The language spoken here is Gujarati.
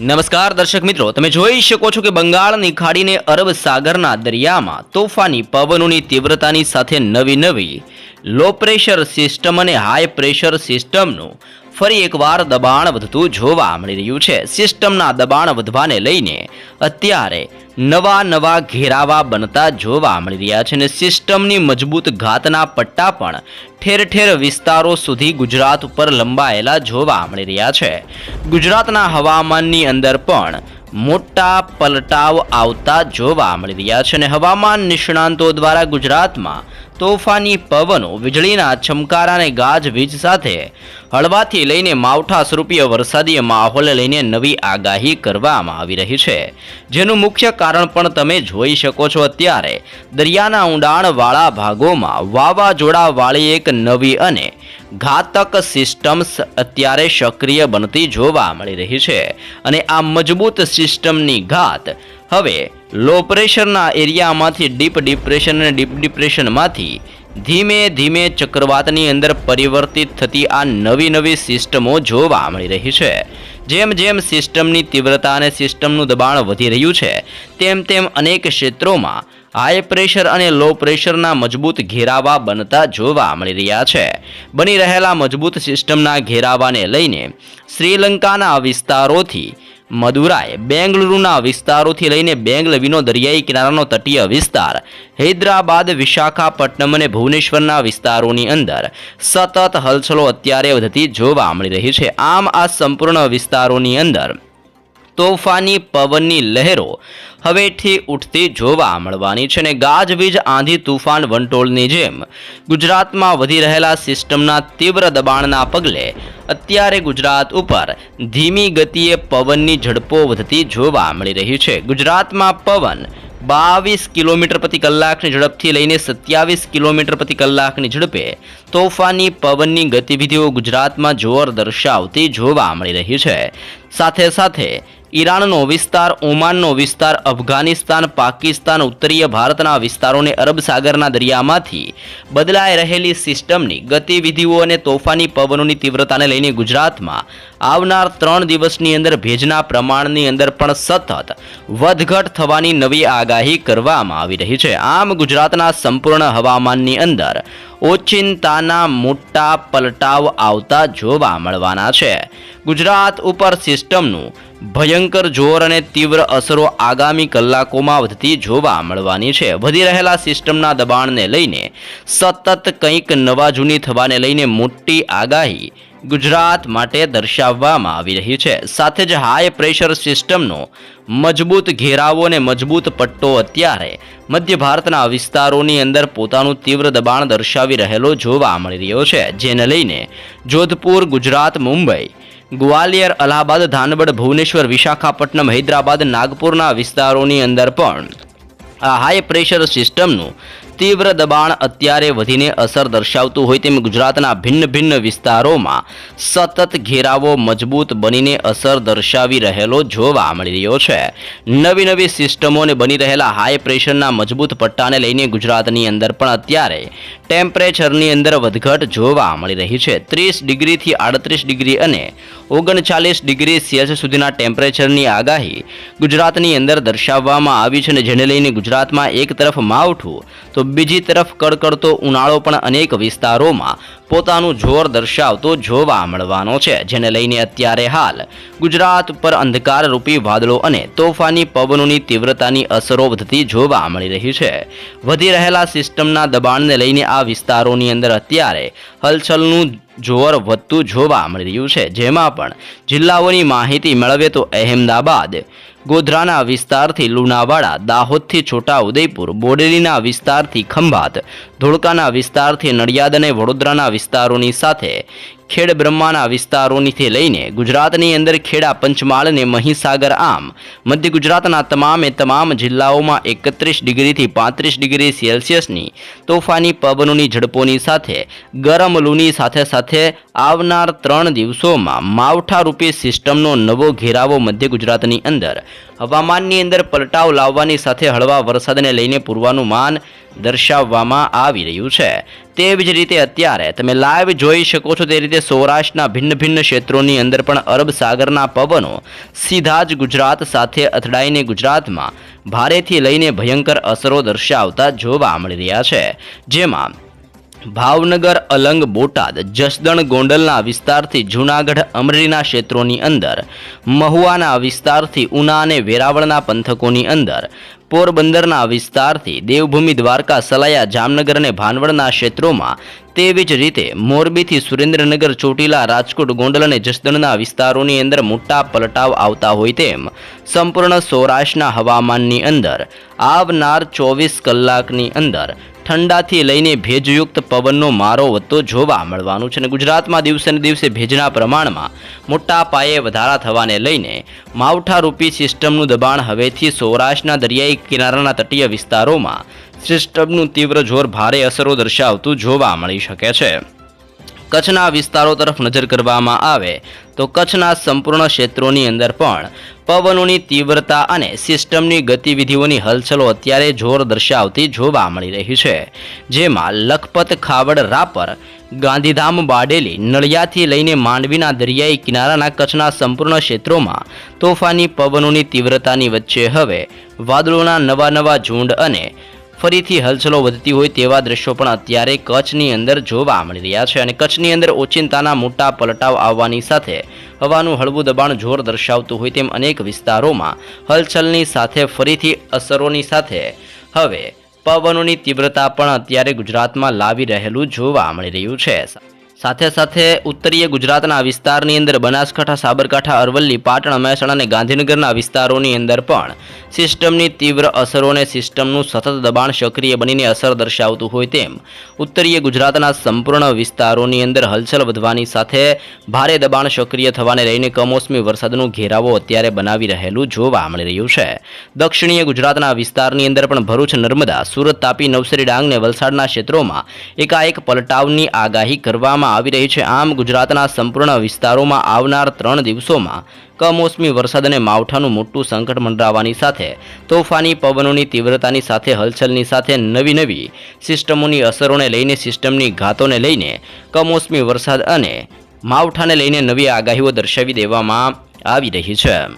નમસ્કાર દર્શક મિત્રો, તમે જોઈ શકો છો કે બંગાળની ખાડીને અરબ સાગરના દરિયામાં તોફાની પવનોની તીવ્રતાની સાથે નવી લો પ્રેશર સિસ્ટમ અને હાઈ પ્રેશર સિસ્ટમનું ફરી એકવાર દબાણ વધતું જોવા મળી રહ્યું છે। સિસ્ટમના દબાણ વધવાને લઈને અત્યારે નવા ઘેરાવા બનતા જોવા મળી રહ્યા છે અને સિસ્ટમની મજબૂત ઘાતના પટ્ટા પણ ઠેર ઠેર વિસ્તારો સુધી ગુજરાત ઉપર લંબાયેલા જોવા મળી રહ્યા છે। ગુજરાતના હવામાનની અંદર પણ મોટા પલટાવ આવતા જોવા મળી રહ્યા છે અને હવામાન નિષ્ણાંતો દ્વારા ગુજરાતમાં તોફાની પવનો, વીજળીના ચમકારા અને ગાજવીજ સાથે હળવાથી લઈને માવઠા સ્વરૂપીય વરસાદી માહોલ લઈને નવી આગાહી કરવામાં આવી રહી છે, જેનું મુખ્ય કારણ પણ તમે જોઈ શકો છો। અત્યારે દરિયાના ઊંડાણવાળા ભાગોમાં વાવાઝોડાવાળી એક નવી અને ઘાતક સિસ્ટમ્સ અત્યારે સક્રિય બનતી જોવા મળી રહી છે અને આ મજબૂત સિસ્ટમની ઘાત હવે લો પ્રેશરના એરિયામાંથી ડીપ ડિપ્રેશન અને ડીપ ડિપ્રેશનમાંથી ધીમે ધીમે ચક્રવાતની અંદર પરિવર્તિત થતી આ નવી સિસ્ટમો જોવા મળી રહી છે। જેમ જેમ સિસ્ટમની તીવ્રતા અને સિસ્ટમનું દબાણ વધી રહ્યું છે તેમ અનેક ક્ષેત્રોમાં હાઈ પ્રેશર અને લો પ્રેશરના મજબૂત ઘેરાવા બનતા જોવા મળી રહ્યા છે। બની રહેલા મજબૂત સિસ્ટમના ઘેરાવાને લઈને શ્રીલંકાના વિસ્તારોથી મદુરાઈ, બેંગલુરુના વિસ્તારોથી લઈને બેંગલવીનો દરિયાઈ કિનારાનો તટીય વિસ્તાર, હૈદરાબાદ, વિશાખાપટ્ટનમ અને ભુવનેશ્વરના વિસ્તારોની અંદર સતત હલચલો અત્યારે વધતી જોવા મળી રહી છે। આમ આ સંપૂર્ણ વિસ્તારોની અંદર તોફાની પવનની લહેરો હવેથી ઉઠતી જોવા મળવાની છે અને ગાજવીજ, આંધી, તુફાન, વંટોળની જેમ ગુજરાતમાં વધી રહેલા સિસ્ટમના તીવ્ર દબાણના પગલે અત્યારે ગુજરાત ઉપર ધીમી ગતિએ પવનની ઝડપો વધતી જોવા મળી રહી છે। ગુજરાતમાં પવન 22 કિલોમીટર પ્રતિ કલાકની ઝડપથી લઈને 27 કિલોમીટર પ્રતિ કલાકની ઝડપે તોફાની પવનની ગતિવિધિઓ ગુજરાતમાં જોર દર્શાવતી જોવા મળી રહી છે। સાથે ઈરાનનો વિસ્તાર, ઓમાનનો વિસ્તાર, અફઘાનિસ્તાન, પાકિસ્તાન, ઉત્તરીય ભારતના વિસ્તારોને અરબ સાગરના દરિયામાંથી બદલાઈ રહેલી સિસ્ટમની ગતિવિધિઓ અને તોફાની પવનોની તીવ્રતાને લઈને ગુજરાતમાં આવનાર 3 દિવસની અંદર ભેજના પ્રમાણની અંદર પણ સતત વધઘટ થવાની નવી આગાહી કરવામાં આવી રહી છે। આમ ગુજરાતના સંપૂર્ણ હવામાનની અંદર ઓચિંતાના મોટા પલટાવ આવતા જોવા મળવાના છે। ગુજરાત ઉપર સિસ્ટમનું ભયંકર જોર અને તીવ્ર અસરો આગામી કલાકોમાં વધતી જોવા મળવાની છે। વધી રહેલા સિસ્ટમના દબાણને લઈને સતત કંઈક નવા જૂની થવાને લઈને મોટી આગાહી ગુજરાત માટે દર્શાવવામાં આવી રહી છે। સાથે જ હાઈ પ્રેશર સિસ્ટમનો મજબૂત ઘેરાવો અને મજબૂત પટ્ટો અત્યારે મધ્ય ભારતના વિસ્તારોની અંદર પોતાનું તીવ્ર દબાણ દર્શાવી રહેલો જોવા મળી રહ્યો છે, જેને લઈને જોધપુર, ગુજરાત, મુંબઈ, ગ્વાલિયર, અલ્હાબાદ, ધાનબડ, ભુવનેશ્વર, વિશાખાપટ્ટનમ, હૈદરાબાદ, નાગપુરના વિસ્તારોની અંદર પણ આ હાઈ પ્રેશર સિસ્ટમનું તીવ્ર દબાણ અત્યારે વધીને અસર દર્શાવતું હોય તેમ ગુજરાતના ભિન્ન વિસ્તારોમાં સતત ઘેરાવો મજબૂત બનીને અસર દર્શાવી રહેલો જોવા મળી રહ્યો છે। નવી સિસ્ટમોને બની રહેલા હાઈ પ્રેશરના મજબૂત પટ્ટાને લઈને ગુજરાતની અંદર પણ અત્યારે ટેમ્પરેચરની અંદર વધઘટ જોવા મળી રહી છે। 30 ડિગ્રીથી 38 ડિગ્રી અને 39 ડિગ્રી સેલ્સિયસ સુધીના ટેમ્પરેચરની આગાહી ગુજરાતની અંદર દર્શાવવામાં આવી છે અને જેને લઈને ગુજરાતમાં એક તરફ માવઠું તો બીજી તરફ કડકડતો ઉનાળો પણ અનેક વિસ્તારોમાં પોતાનું જોર દર્શાવતો જોવા મળવાનો છે, જેને લઈને અત્યારે હાલ ગુજરાત પર અંધકાર રૂપી વાદળો અને તોફાની પવનોની તીવ્રતાની અસરો વધતી જોવા મળી રહી છે। વધી રહેલા સિસ્ટમના દબાણને લઈને આ વિસ્તારોની અંદર અત્યારે હલચલનું જોર વધતું જોવા મળી રહ્યું છે, જેમાં પણ જિલ્લાઓની માહિતી મેળવીએ તો અહેમદાબાદ, ગોધરાના વિસ્તારથી લુણાવાડા, દાહોદથી છોટા ઉદેપુર, બોડેલીના વિસ્તારથી ખંભાત, ધોળકાના વિસ્તારથી નડિયાદ અને વડોદરાના વિસ્તારોની સાથે ખેડબ્રહ્માના વિસ્તારોથી લઈને ગુજરાતની અંદર ખેડા, પંચમહાલ અને મહીસાગર, આમ મધ્ય ગુજરાતના તમામ જિલ્લાઓમાં 31 ડિગ્રીથી 35 ડિગ્રી સેલ્સિયસની તોફાની પવનોની ઝડપોની સાથે ગરમ લૂની સાથે આવનાર 3 દિવસોમાં માવઠા રૂપી સિસ્ટમનો નવો ઘેરાવો મધ્ય ગુજરાતની અંદર હવામાનની અંદર પલટાવ લાવવાની સાથે હળવા વરસાદને લઈને પૂર્વાનુમાન દર્શાવવામાં આવી રહ્યું છે। તેવી જ રીતે અત્યારે તમે લાઈવ જોઈ શકો છો તે રીતે સૌરાષ્ટ્રના ભિન્ન ભિન્ન ક્ષેત્રોની અંદર પણ અરબ સાગરના પવનો સીધા જ ગુજરાત સાથે અથડાઈને ગુજરાતમાં ભારેથી લઈને ભયંકર અસરો દર્શાવતા જોવા મળી રહ્યા છે, જેમાં ભાવનગર, અલંગ, બોટાદ, જસદણ, ગોંડલના વિસ્તારથી જૂનાગઢ, અમરેલીના ક્ષેત્રોની અંદર, મહુવાના વિસ્તારથી ઉના અને વેરાવળના પંથકોની અંદર, પોરબંદરના વિસ્તારથી દેવભૂમિ, દ્વારકા, સલાયા, જામનગર અને ભાનવડના ક્ષેત્રોમાં, તેવી જ રીતે મોરબીથી સુરેન્દ્રનગર, ચોટીલા, રાજકોટ, ગોંડલ અને જસદણના વિસ્તારોની અંદર મોટા પલટાવ આવતા હોય તેમ સંપૂર્ણ સૌરાષ્ટ્રના હવામાનની અંદર આવનાર 24 કલાકની અંદર ઠંડાથી લઈને ભેજયુક્ત પવનનો મારો વધતો જોવા મળવાનું છે અને ગુજરાતમાં દિવસે ને દિવસે ભેજના પ્રમાણમાં મોટા પાયે વધારા થવાને લઈને માવઠારૂપી સિસ્ટમનું દબાણ હવેથી સૌરાષ્ટ્રના દરિયાઈ કિનારાના તટીય વિસ્તારોમાં સિસ્ટમનું તીવ્ર જોર ભારે અસરો દર્શાવતું જોવા મળી શકે છે। કચ્છના વિસ્તારો તરફ નજર કરવામાં આવે તો કચ્છના સંપૂર્ણ ક્ષેત્રોની અંદર પણ પવનોની તીવ્રતા અને સિસ્ટમની ગતિવિધિઓની હલચલો અત્યારે જોર દર્શાવતી જોવા મળી રહી છે, જેમાં લખપત, ખાવડ, રાપર, ગાંધીધામ, બારડોલી, નળિયાથી લઈને માંડવીના દરિયાઈ કિનારાના કચ્છના સંપૂર્ણ ક્ષેત્રોમાં તોફાની પવનોની તીવ્રતાની વચ્ચે હવે વાદળોના નવા ઝુંડ અને ફરીથી હલચલો વધતી હોય તેવા દ્રશ્યો પણ અત્યારે કચ્છની અંદર જોવા મળી રહ્યા છે અને કચ્છની અંદર ઓચિંતાના મોટા પલટાવ આવવાની સાથે હવાનું હળવું દબાણ જોર દર્શાવતું હોય તેમ અનેક વિસ્તારોમાં હલચલની સાથે ફરીથી અસરોની સાથે હવે પવનોની તીવ્રતા પણ અત્યારે ગુજરાતમાં લાવી રહેલું જોવા મળી રહ્યું છે। સાથે સાથે ઉત્તરીય ગુજરાતના વિસ્તારની અંદર બનાસકાંઠા, સાબરકાંઠા, અરવલ્લી, પાટણ, મહેસાણા અને ગાંધીનગરના વિસ્તારોની અંદર પણ સિસ્ટમની તીવ્ર અસરોને સિસ્ટમનું સતત દબાણ સક્રિય બનીને અસર દર્શાવતું હોય તેમ ઉત્તરીય ગુજરાતના સંપૂર્ણ વિસ્તારોની અંદર હલચલ વધવાની સાથે ભારે દબાણ સક્રિય થવાને લઈને કમોસમી વરસાદનું ઘેરાવો અત્યારે બનાવી રહેલું જોવા મળી રહ્યું છે। દક્ષિણીય ગુજરાતના વિસ્તારની અંદર પણ ભરૂચ, નર્મદા, સુરત, તાપી, નવસારી, ડાંગ અને વલસાડના ક્ષેત્રોમાં એકાએક પલટાવની આગાહી કરવામાં આવી રહી છે। આમ ગુજરાતના સંપૂર્ણ વિસ્તારોમાં આવનાર 3 દિવસોમાં કમોસમી વરસાદ અને માવઠાનું મોટું સંકટ મંડરાવવાની સાથે તોફાની પવનોની તીવ્રતાની સાથે હલચલની સાથે નવી સિસ્ટમોની અસરોને લઈને, સિસ્ટમની ઘાતોને લઈને કમોસમી વરસાદ અને માવઠાને લઈને નવી આગાહીઓ દર્શાવી દેવામાં આવી રહી છે।